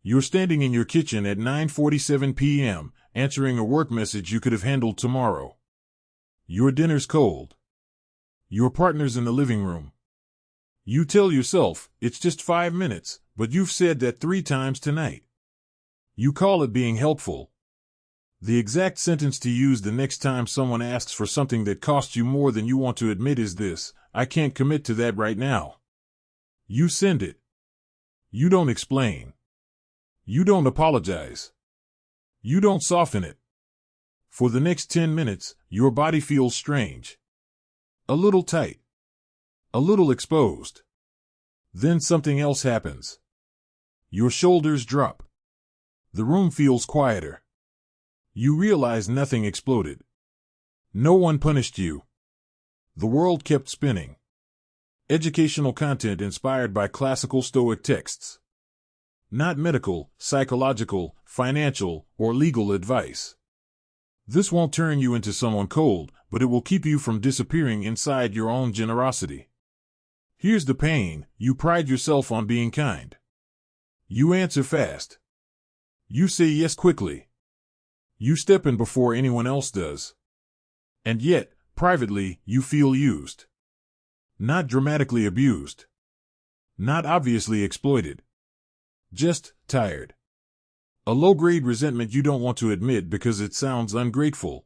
You're standing in your kitchen at 9:47 p.m., answering a work message you could have handled tomorrow. Your dinner's cold. Your partner's in the living room. You tell yourself, it's just 5 minutes, but you've said that 3 times tonight. You call it being helpful. The exact sentence to use the next time someone asks for something that costs you more than you want to admit is this: I can't commit to that right now. You send it. You don't explain. You don't apologize. You don't soften it. For the next 10 minutes, your body feels strange. A little tight. A little exposed. Then something else happens. Your shoulders drop. The room feels quieter. You realize nothing exploded. No one punished you. The world kept spinning. Educational content inspired by classical Stoic texts. Not medical, psychological, financial, or legal advice. This won't turn you into someone cold, but it will keep you from disappearing inside your own generosity. Here's the pain: you pride yourself on being kind. You answer fast. You say yes quickly. You step in before anyone else does. And yet, privately, you feel used. Not dramatically abused. Not obviously exploited. Just tired. A low-grade resentment you don't want to admit because it sounds ungrateful.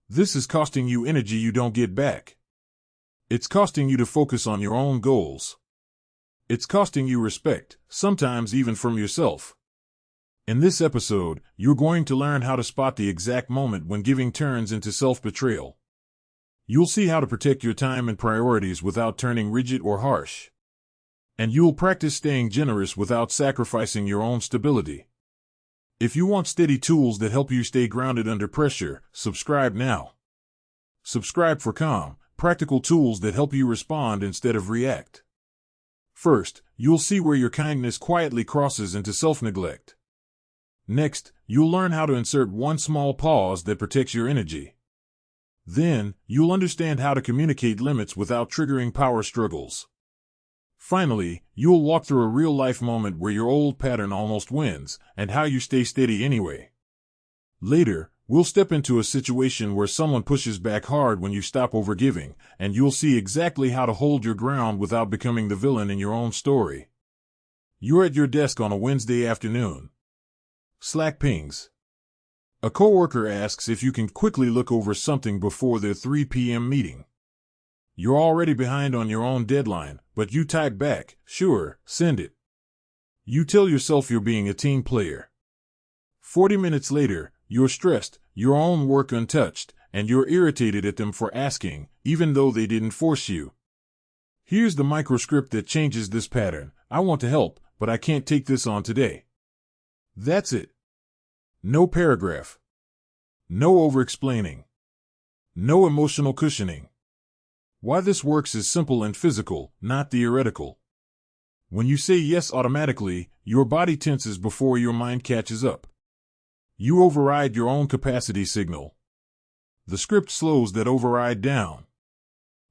This is costing you energy you don't get back. It's costing you to focus on your own goals. It's costing you respect, sometimes even from yourself. In this episode, you're going to learn how to spot the exact moment when giving turns into self-betrayal. You'll see how to protect your time and priorities without turning rigid or harsh. And you'll practice staying generous without sacrificing your own stability. If you want steady tools that help you stay grounded under pressure, subscribe now. Subscribe for calm, practical tools that help you respond instead of react. First, you'll see where your kindness quietly crosses into self-neglect. Next, you'll learn how to insert one small pause that protects your energy. Then, you'll understand how to communicate limits without triggering power struggles. Finally, you'll walk through a real-life moment where your old pattern almost wins, and how you stay steady anyway. Later, we'll step into a situation where someone pushes back hard when you stop overgiving, and you'll see exactly how to hold your ground without becoming the villain in your own story. You're at your desk on a Wednesday afternoon. Slack pings. A coworker asks if you can quickly look over something before their 3 p.m. meeting. You're already behind on your own deadline, but you type back, "Sure, send it." You tell yourself you're being a team player. 40 minutes later, you're stressed, your own work untouched, and you're irritated at them for asking, even though they didn't force you. Here's the microscript that changes this pattern: I want to help, but I can't take this on today. That's it. No paragraph. No over-explaining. No emotional cushioning. Why this works is simple and physical, not theoretical. When you say yes automatically, your body tenses before your mind catches up. You override your own capacity signal. The script slows that override down.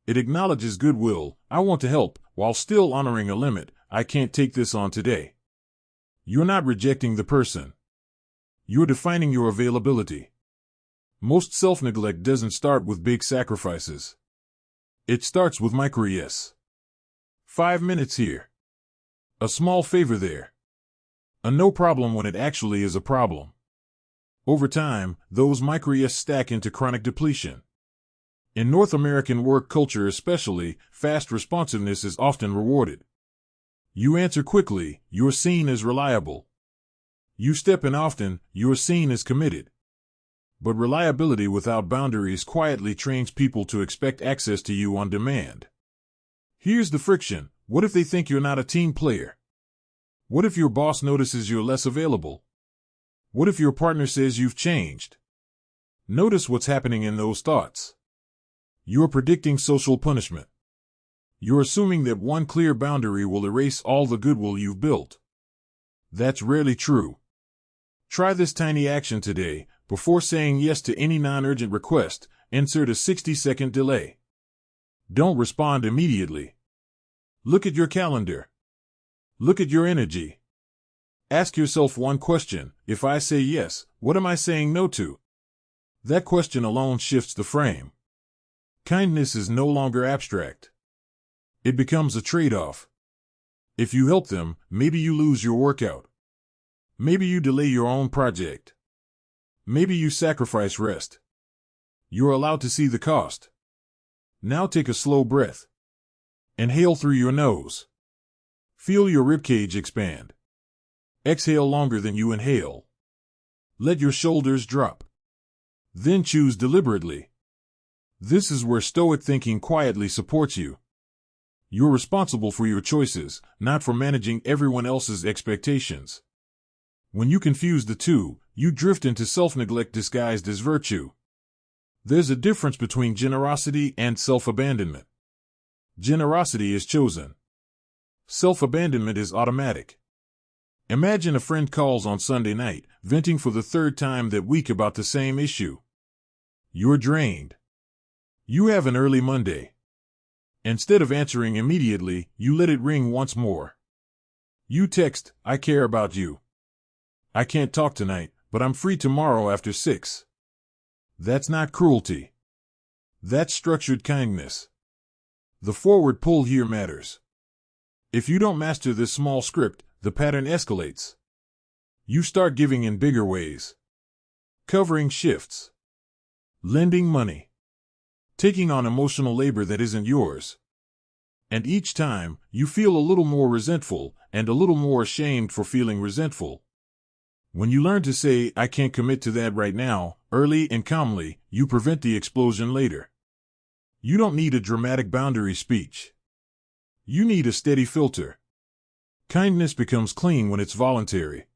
It acknowledges goodwill, "I want to help," while still honoring a limit, "I can't take this on today." You're not rejecting the person. You're defining your availability. Most self-neglect doesn't start with big sacrifices. It starts with micro-yes. 5 minutes here. A small favor there. A no problem when it actually is a problem. Over time, those micro-yes stack into chronic depletion. In North American work culture especially, fast responsiveness is often rewarded. You answer quickly, you're seen as reliable. You step in often, you're seen as committed. But reliability without boundaries quietly trains people to expect access to you on demand. Here's the friction: what if they think you're not a team player? What if your boss notices you're less available? What if your partner says you've changed? Notice what's happening in those thoughts. You're predicting social punishment. You're assuming that one clear boundary will erase all the goodwill you've built. That's rarely true. Try this tiny action today. Before saying yes to any non-urgent request, insert a 60-second delay. Don't respond immediately. Look at your calendar. Look at your energy. Ask yourself one question: if I say yes, what am I saying no to? That question alone shifts the frame. Kindness is no longer abstract. It becomes a trade-off. If you help them, maybe you lose your workout. Maybe you delay your own project. Maybe you sacrifice rest. You're allowed to see the cost. Now take a slow breath. Inhale through your nose. Feel your ribcage expand. Exhale longer than you inhale. Let your shoulders drop. Then choose deliberately. This is where Stoic thinking quietly supports you. You're responsible for your choices, not for managing everyone else's expectations. When you confuse the two, you drift into self-neglect disguised as virtue. There's a difference between generosity and self-abandonment. Generosity is chosen. Self-abandonment is automatic. Imagine a friend calls on Sunday night, venting for the third time that week about the same issue. You're drained. You have an early Monday. Instead of answering immediately, you let it ring once more. You text, "I care about you. I can't talk tonight, but I'm free tomorrow after 6. That's not cruelty. That's structured kindness. The forward pull here matters. If you don't master this small script, the pattern escalates. You start giving in bigger ways. Covering shifts. Lending money. Taking on emotional labor that isn't yours. And each time, you feel a little more resentful and a little more ashamed for feeling resentful. When you learn to say, "I can't commit to that right now," early and calmly, you prevent the explosion later. You don't need a dramatic boundary speech. You need a steady filter. Kindness becomes clean when it's voluntary.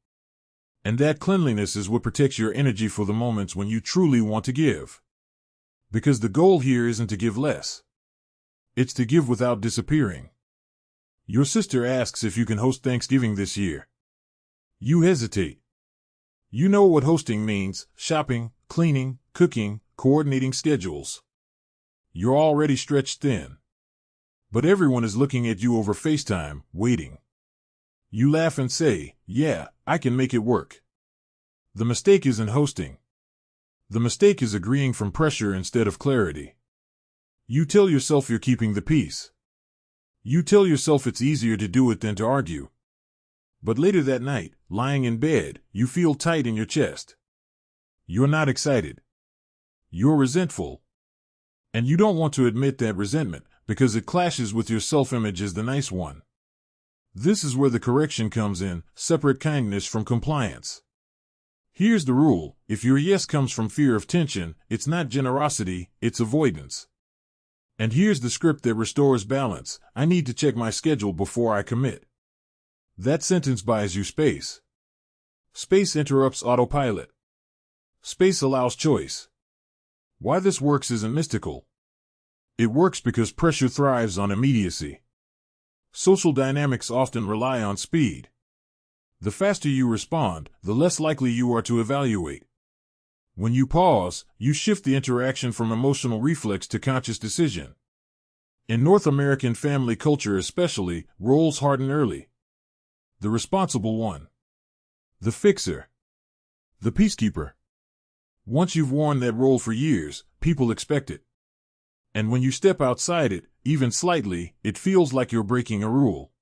And that cleanliness is what protects your energy for the moments when you truly want to give. Because the goal here isn't to give less. It's to give without disappearing. Your sister asks if you can host Thanksgiving this year. You hesitate. You know what hosting means: shopping, cleaning, cooking, coordinating schedules. You're already stretched thin. But everyone is looking at you over FaceTime, waiting. You laugh and say, "Yeah, I can make it work." The mistake isn't hosting. The mistake is agreeing from pressure instead of clarity. You tell yourself you're keeping the peace. You tell yourself it's easier to do it than to argue. But later that night, lying in bed, you feel tight in your chest. You're not excited. You're resentful. And you don't want to admit that resentment, because it clashes with your self-image as the nice one. This is where the correction comes in: separate kindness from compliance. Here's the rule: if your yes comes from fear of tension, it's not generosity, it's avoidance. And here's the script that restores balance: I need to check my schedule before I commit. That sentence buys you space. Space interrupts autopilot. Space allows choice. Why this works isn't mystical. It works because pressure thrives on immediacy. Social dynamics often rely on speed. The faster you respond, the less likely you are to evaluate. When you pause, you shift the interaction from emotional reflex to conscious decision. In North American family culture especially, roles harden early. The responsible one. The fixer. The peacekeeper. Once you've worn that role for years, people expect it. And when you step outside it, even slightly, it feels like you're breaking a rule.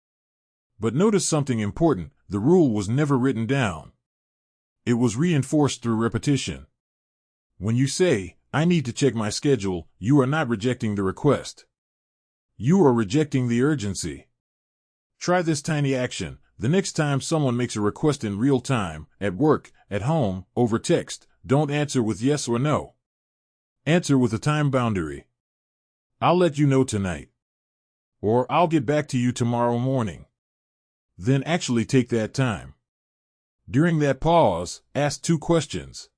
But notice something important: the rule was never written down. It was reinforced through repetition. When you say, "I need to check my schedule," you are not rejecting the request. You are rejecting the urgency. Try this tiny action: the next time someone makes a request in real time, at work, at home, over text, don't answer with yes or no. Answer with a time boundary. "I'll let you know tonight." Or, "I'll get back to you tomorrow morning." Then actually take that time. During that pause, ask 2 questions.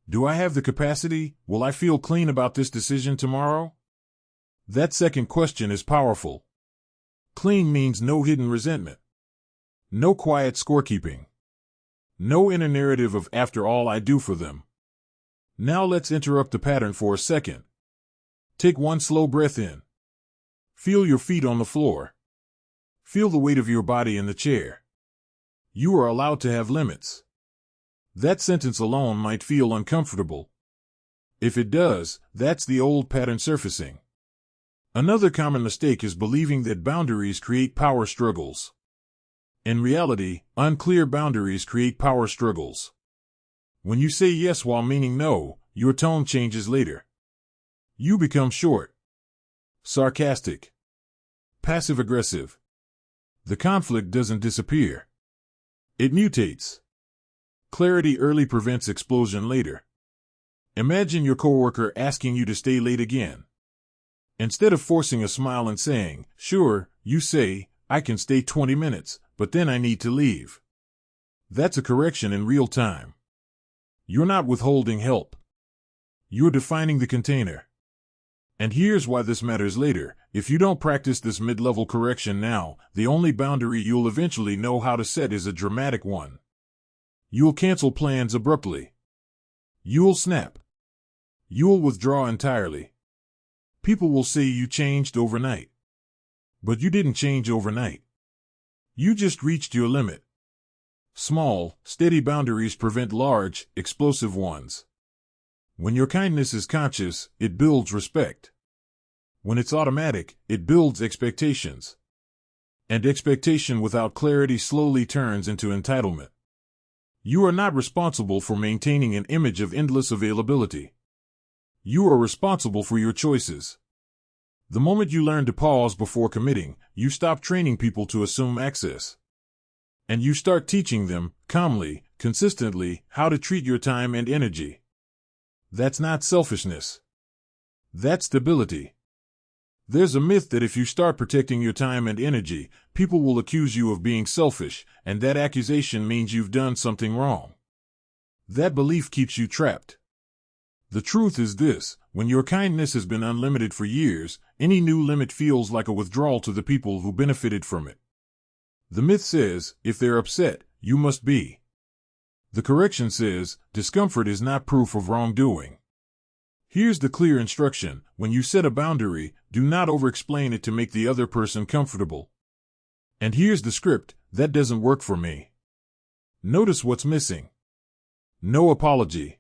Do I have the capacity? Will I feel clean about this decision tomorrow? That second question is powerful. Clean means no hidden resentment. No quiet scorekeeping. No inner narrative of "after all I do for them." Now let's interrupt the pattern for a second. Take one slow breath in. Feel your feet on the floor. Feel the weight of your body in the chair. You are allowed to have limits. That sentence alone might feel uncomfortable. If it does, that's the old pattern surfacing. Another common mistake is believing that boundaries create power struggles. In reality, unclear boundaries create power struggles. When you say yes while meaning no, your tone changes later. You become short, sarcastic, passive-aggressive. The conflict doesn't disappear. It mutates. Clarity early prevents explosion later. Imagine your coworker asking you to stay late again. Instead of forcing a smile and saying, "Sure," you say, "I can stay 20 minutes, but then I need to leave." That's a correction in real time. You're not withholding help. You're defining the container. And here's why this matters later. If you don't practice this mid-level correction now, the only boundary you'll eventually know how to set is a dramatic one. You'll cancel plans abruptly. You'll snap. You'll withdraw entirely. People will say you changed overnight. But you didn't change overnight. You just reached your limit. Small, steady boundaries prevent large, explosive ones. When your kindness is conscious, it builds respect. When it's automatic, it builds expectations. And expectation without clarity slowly turns into entitlement. You are not responsible for maintaining an image of endless availability. You are responsible for your choices. The moment you learn to pause before committing, you stop training people to assume access. And you start teaching them, calmly, consistently, how to treat your time and energy. That's not selfishness. That's stability. There's a myth that if you start protecting your time and energy, people will accuse you of being selfish, and that accusation means you've done something wrong. That belief keeps you trapped. The truth is this: when your kindness has been unlimited for years, any new limit feels like a withdrawal to the people who benefited from it. The myth says, if they're upset, you must be. The correction says, discomfort is not proof of wrongdoing. Here's the clear instruction: when you set a boundary, do not over-explain it to make the other person comfortable. And here's the script: that doesn't work for me. Notice what's missing. No apology.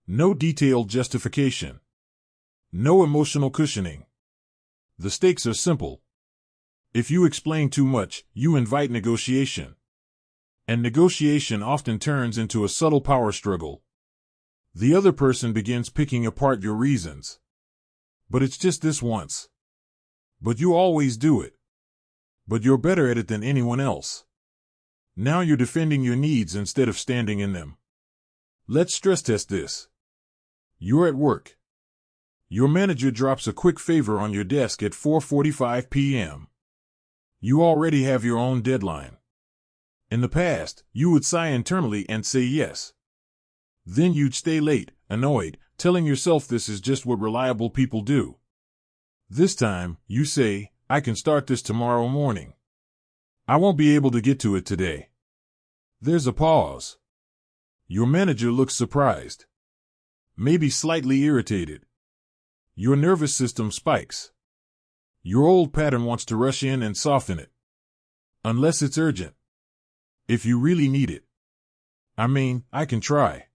No detailed justification. No emotional cushioning. The stakes are simple. If you explain too much, you invite negotiation. And negotiation often turns into a subtle power struggle. The other person begins picking apart your reasons. But it's just this once. But you always do it. But you're better at it than anyone else. Now you're defending your needs instead of standing in them. Let's stress test this. You're at work. Your manager drops a quick favor on your desk at 4:45 p.m. You already have your own deadline. In the past, you would sigh internally and say yes. Then you'd stay late, annoyed, telling yourself this is just what reliable people do. This time, you say, "I can start this tomorrow morning. I won't be able to get to it today." There's a pause. Your manager looks surprised. Maybe slightly irritated. Your nervous system spikes. Your old pattern wants to rush in and soften it. Unless it's urgent. If you really need it. I can try.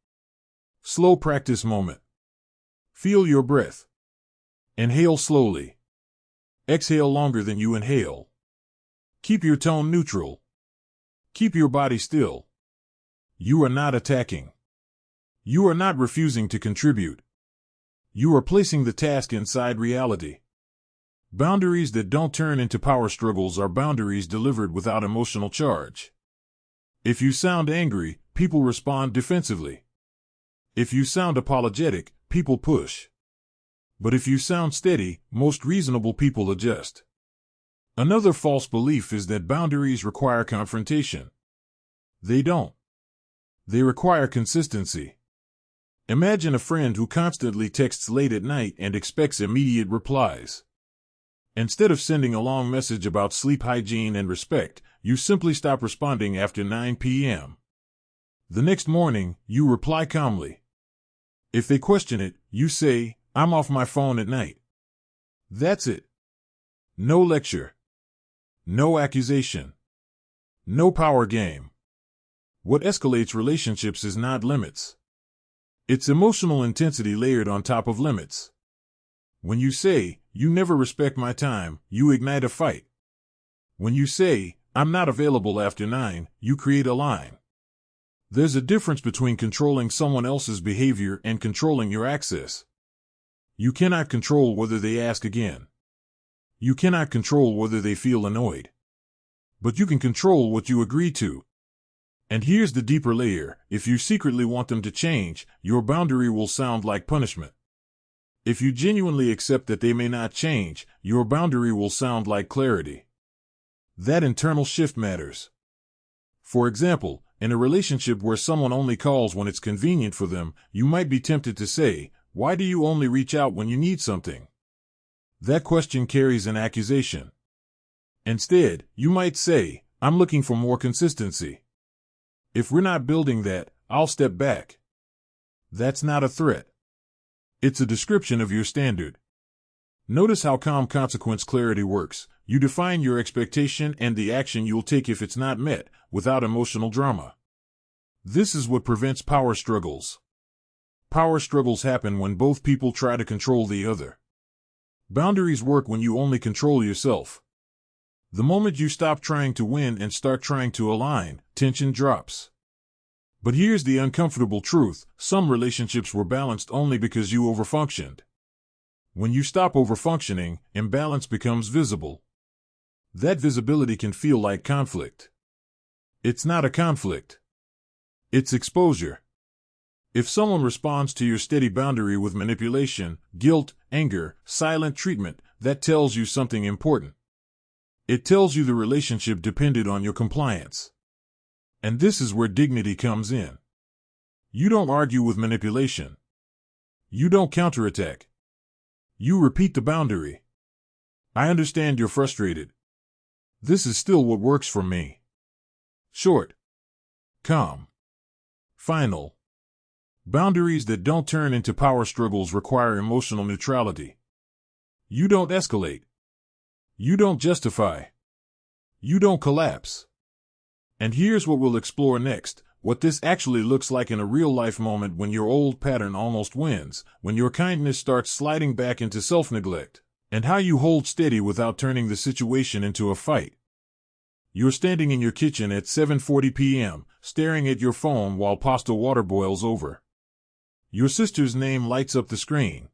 Slow practice moment. Feel your breath. Inhale slowly. Exhale longer than you inhale. Keep your tone neutral. Keep your body still. You are not attacking. You are not refusing to contribute. You are placing the task inside reality. Boundaries that don't turn into power struggles are boundaries delivered without emotional charge. If you sound angry, people respond defensively. If you sound apologetic, people push. But if you sound steady, most reasonable people adjust. Another false belief is that boundaries require confrontation. They don't. They require consistency. Imagine a friend who constantly texts late at night and expects immediate replies. Instead of sending a long message about sleep hygiene and respect, you simply stop responding after 9 p.m. The next morning, you reply calmly. If they question it, you say, "I'm off my phone at night." That's it. No lecture. No accusation. No power game. What escalates relationships is not limits. It's emotional intensity layered on top of limits. When you say, "You never respect my time," you ignite a fight. When you say, "I'm not available after 9, you create a line. There's a difference between controlling someone else's behavior and controlling your access. You cannot control whether they ask again. You cannot control whether they feel annoyed. But you can control what you agree to. And here's the deeper layer. If you secretly want them to change, your boundary will sound like punishment. If you genuinely accept that they may not change, your boundary will sound like clarity. That internal shift matters. For example, in a relationship where someone only calls when it's convenient for them, you might be tempted to say, "Why do you only reach out when you need something?" That question carries an accusation. Instead, you might say, "I'm looking for more consistency. If we're not building that, I'll step back." That's not a threat. It's a description of your standard. Notice how calm consequence clarity works. You define your expectation and the action you'll take if it's not met, without emotional drama. This is what prevents power struggles. Power struggles happen when both people try to control the other. Boundaries work when you only control yourself. The moment you stop trying to win and start trying to align, tension drops. But here's the uncomfortable truth: some relationships were balanced only because you overfunctioned. When you stop overfunctioning, imbalance becomes visible. That visibility can feel like conflict. It's not a conflict. It's exposure. If someone responds to your steady boundary with manipulation, guilt, anger, silent treatment, that tells you something important. It tells you the relationship depended on your compliance. And this is where dignity comes in. You don't argue with manipulation. You don't counterattack. You repeat the boundary. "I understand you're frustrated. This is still what works for me." Short. Calm. Final. Boundaries that don't turn into power struggles require emotional neutrality. You don't escalate. You don't justify. You don't collapse. And here's what we'll explore next: what this actually looks like in a real-life moment when your old pattern almost wins, when your kindness starts sliding back into self-neglect, and how you hold steady without turning the situation into a fight. You're standing in your kitchen at 7:40 p.m., staring at your phone while pasta water boils over. Your sister's name lights up the screen.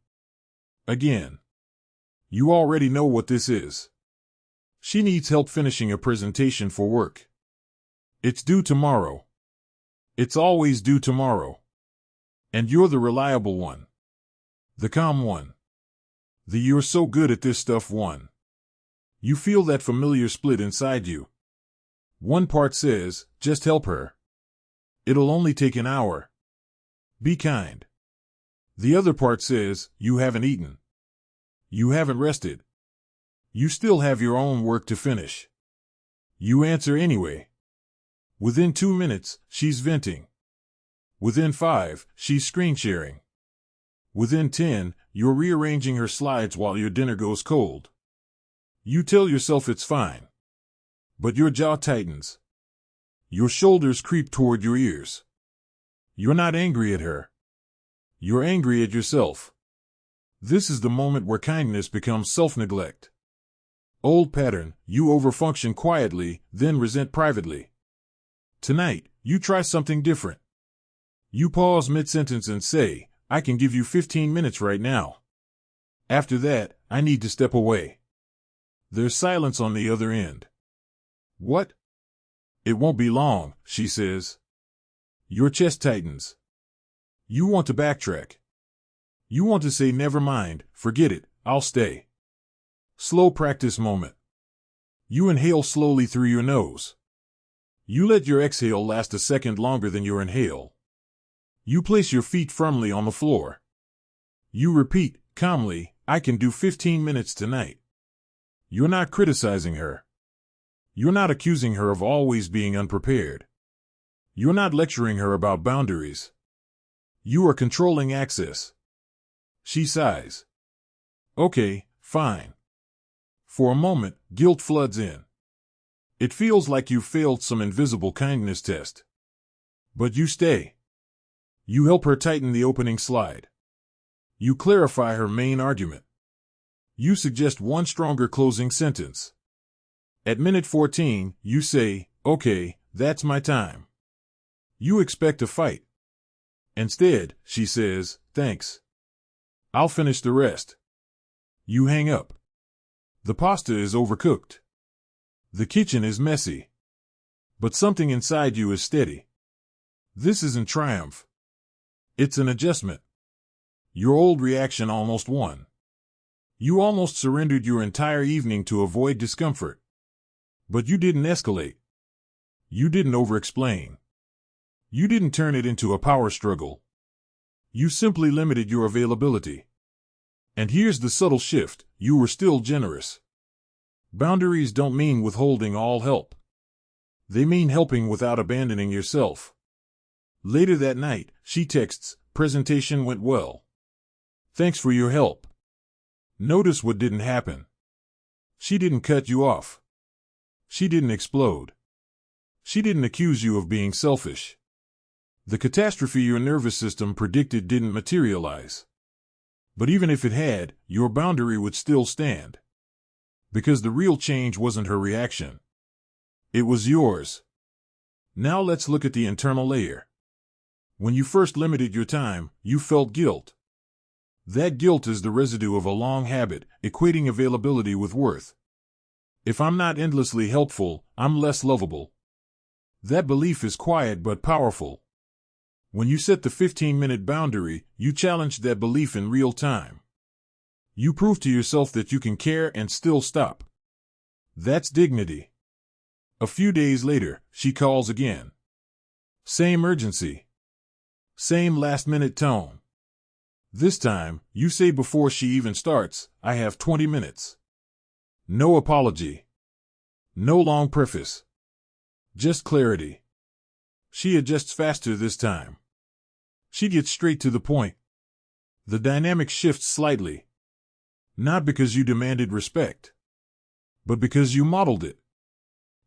Again. You already know what this is. She needs help finishing a presentation for work. It's due tomorrow. It's always due tomorrow. And you're the reliable one. The calm one. The "you're so good at this stuff" one. You feel that familiar split inside you. One part says, "Just help her. It'll only take an hour. Be kind." The other part says, "You haven't eaten. You haven't rested. You still have your own work to finish." You answer anyway. Within 2 minutes, she's venting. Within 5, she's screen sharing. Within 10, you're rearranging her slides while your dinner goes cold. You tell yourself it's fine. But your jaw tightens. Your shoulders creep toward your ears. You're not angry at her. You're angry at yourself. This is the moment where kindness becomes self-neglect. Old pattern: you overfunction quietly, then resent privately. Tonight, you try something different. You pause mid-sentence and say, "I can give you 15 minutes right now. After that, I need to step away." There's silence on the other end. "What?" "It won't be long," she says. Your chest tightens. You want to backtrack. You want to say, "Never mind, forget it, I'll stay." Slow practice moment. You inhale slowly through your nose. You let your exhale last a second longer than your inhale. You place your feet firmly on the floor. You repeat, calmly, "I can do 15 minutes tonight." You're not criticizing her. You're not accusing her of always being unprepared. You're not lecturing her about boundaries. You are controlling access. She sighs. "Okay, fine." For a moment, guilt floods in. It feels like you failed some invisible kindness test. But you stay. You help her tighten the opening slide. You clarify her main argument. You suggest one stronger closing sentence. At minute 14, you say, "Okay, that's my time." You expect a fight. Instead, she says, "Thanks. I'll finish the rest." You hang up. The pasta is overcooked. The kitchen is messy. But something inside you is steady. This isn't triumph. It's an adjustment. Your old reaction almost won. You almost surrendered your entire evening to avoid discomfort. But you didn't escalate. You didn't over-explain. You didn't turn it into a power struggle. You simply limited your availability. And here's the subtle shift: you were still generous. Boundaries don't mean withholding all help. They mean helping without abandoning yourself. Later that night, she texts, "Presentation went well. Thanks for your help." Notice what didn't happen. She didn't cut you off. She didn't explode. She didn't accuse you of being selfish. The catastrophe your nervous system predicted didn't materialize. But even if it had, your boundary would still stand. Because the real change wasn't her reaction. It was yours. Now let's look at the internal layer. When you first limited your time, you felt guilt. That guilt is the residue of a long habit, equating availability with worth. If I'm not endlessly helpful, I'm less lovable. That belief is quiet but powerful. When you set the 15-minute boundary, you challenge that belief in real time. You prove to yourself that you can care and still stop. That's dignity. A few days later, she calls again. Same urgency. Same last-minute tone. This time, you say before she even starts, "I have 20 minutes. No apology. No long preface. Just clarity. She adjusts faster this time. She gets straight to the point. The dynamic shifts slightly. Not because you demanded respect, but because you modeled it.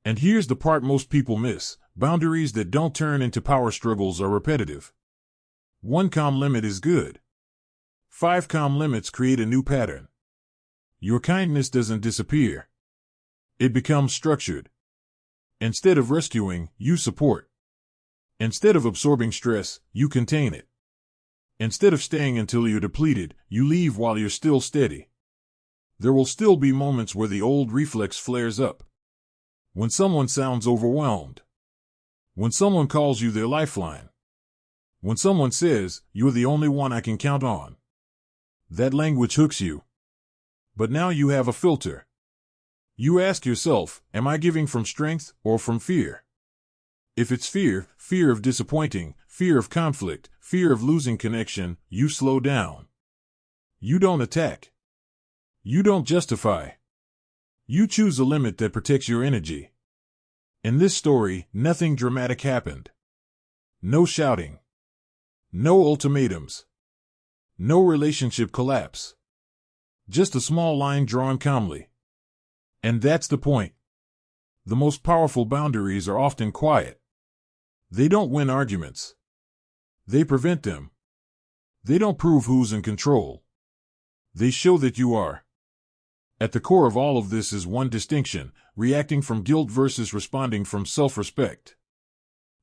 And here's the part most people miss: boundaries that don't turn into power struggles are repetitive. 1 calm limit is good. 5 calm limits create a new pattern. Your kindness doesn't disappear. It becomes structured. Instead of rescuing, you support. Instead of absorbing stress, you contain it. Instead of staying until you're depleted, you leave while you're still steady. There will still be moments where the old reflex flares up. When someone sounds overwhelmed. When someone calls you their lifeline. When someone says, "You're the only one I can count on." That language hooks you. But now you have a filter. You ask yourself, am I giving from strength or from fear? If it's fear, fear of disappointing, fear of conflict, fear of losing connection, you slow down. You don't attack. You don't justify. You choose a limit that protects your energy. In this story, nothing dramatic happened. No shouting. No ultimatums. No relationship collapse. Just a small line drawn calmly. And that's the point. The most powerful boundaries are often quiet. They don't win arguments. They prevent them. They don't prove who's in control. They show that you are. At the core of all of this is one distinction: reacting from guilt versus responding from self-respect.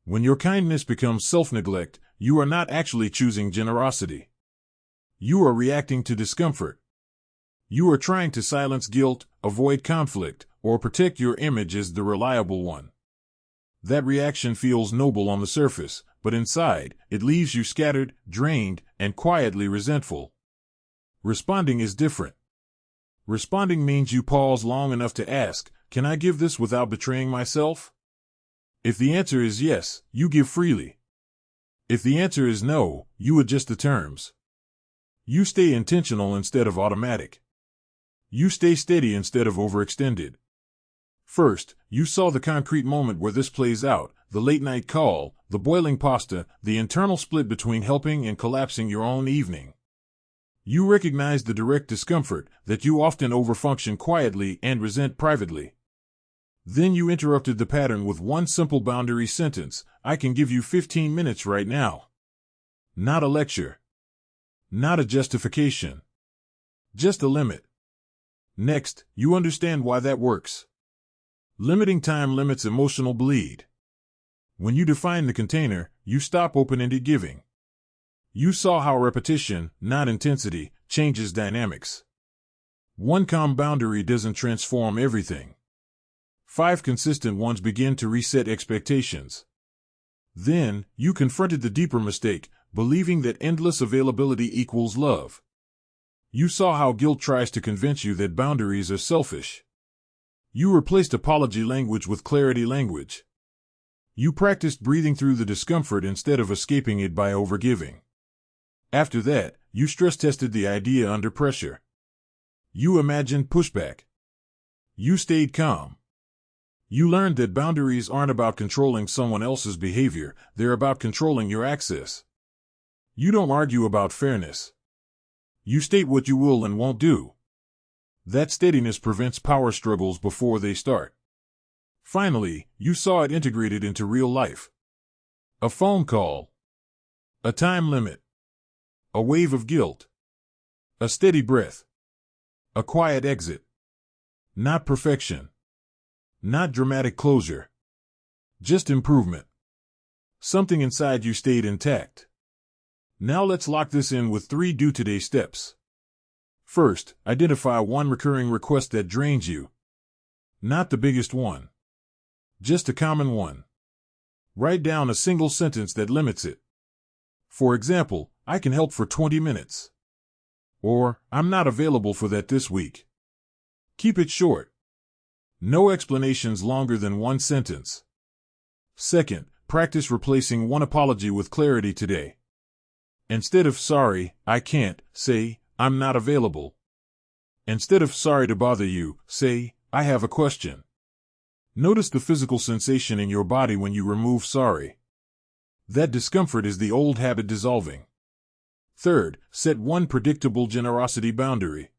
When your kindness becomes self-neglect, you are not actually choosing generosity. You are reacting to discomfort. You are trying to silence guilt, avoid conflict, or protect your image as the reliable one. That reaction feels noble on the surface, but inside, it leaves you scattered, drained, and quietly resentful. Responding is different. Responding means you pause long enough to ask, "Can I give this without betraying myself?" If the answer is yes, you give freely. If the answer is no, you adjust the terms. You stay intentional instead of automatic. You stay steady instead of overextended. First, you saw the concrete moment where this plays out: the late-night call, the boiling pasta, the internal split between helping and collapsing your own evening. You recognize the direct discomfort, that you often overfunction quietly and resent privately. Then you interrupted the pattern with one simple boundary sentence: I can give you 15 minutes right now. Not a lecture. Not a justification. Just a limit. Next, you understand why that works. Limiting time limits emotional bleed. When you define the container, you stop open-ended giving. You saw how repetition, not intensity, changes dynamics. One calm boundary doesn't transform everything. 5 consistent ones begin to reset expectations. Then, you confronted the deeper mistake, believing that endless availability equals love. You saw how guilt tries to convince you that boundaries are selfish. You replaced apology language with clarity language. You practiced breathing through the discomfort instead of escaping it by overgiving. After that, you stress-tested the idea under pressure. You imagined pushback. You stayed calm. You learned that boundaries aren't about controlling someone else's behavior, they're about controlling your access. You don't argue about fairness. You state what you will and won't do. That steadiness prevents power struggles before they start. Finally, you saw it integrated into real life. A phone call. A time limit. A wave of guilt. A steady breath. A quiet exit. Not perfection. Not dramatic closure. Just improvement. Something inside you stayed intact. Now let's lock this in with 3 do-today steps. First, identify one recurring request that drains you. Not the biggest one. Just a common one. Write down a single sentence that limits it. For example, I can help for 20 minutes. Or, I'm not available for that this week. Keep it short. No explanations longer than one sentence. Second, practice replacing one apology with clarity today. Instead of sorry, I can't, say, I'm not available. Instead of sorry to bother you, say, I have a question. Notice the physical sensation in your body when you remove sorry. That discomfort is the old habit dissolving. Third, set one predictable generosity boundary.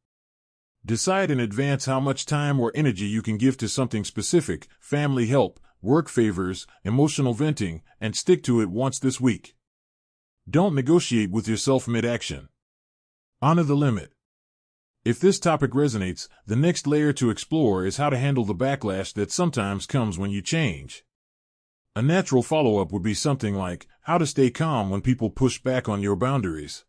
Decide in advance how much time or energy you can give to something specific: family help, work favors, emotional venting, and stick to it once this week. Don't negotiate with yourself mid-action. Honor the limit. If this topic resonates, the next layer to explore is how to handle the backlash that sometimes comes when you change. A natural follow-up would be something like, how to stay calm when people push back on your boundaries.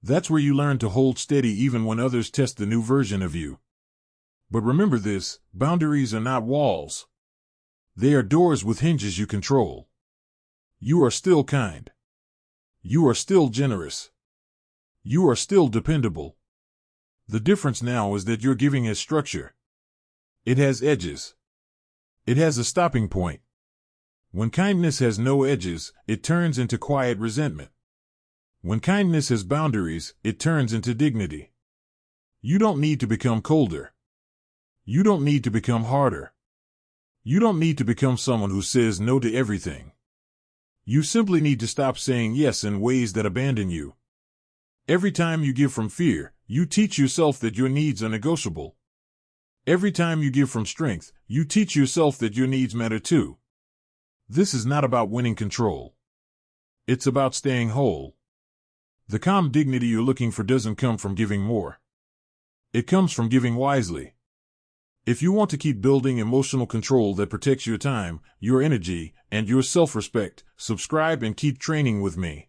That's where you learn to hold steady even when others test the new version of you. But remember this: boundaries are not walls. They are doors with hinges you control. You are still kind. You are still generous. You are still dependable. The difference now is that your giving has structure. It has edges. It has a stopping point. When kindness has no edges, it turns into quiet resentment. When kindness has boundaries, it turns into dignity. You don't need to become colder. You don't need to become harder. You don't need to become someone who says no to everything. You simply need to stop saying yes in ways that abandon you. Every time you give from fear, you teach yourself that your needs are negotiable. Every time you give from strength, you teach yourself that your needs matter too. This is not about winning control. It's about staying whole. The calm dignity you're looking for doesn't come from giving more. It comes from giving wisely. If you want to keep building emotional control that protects your time, your energy, and your self-respect, subscribe and keep training with me.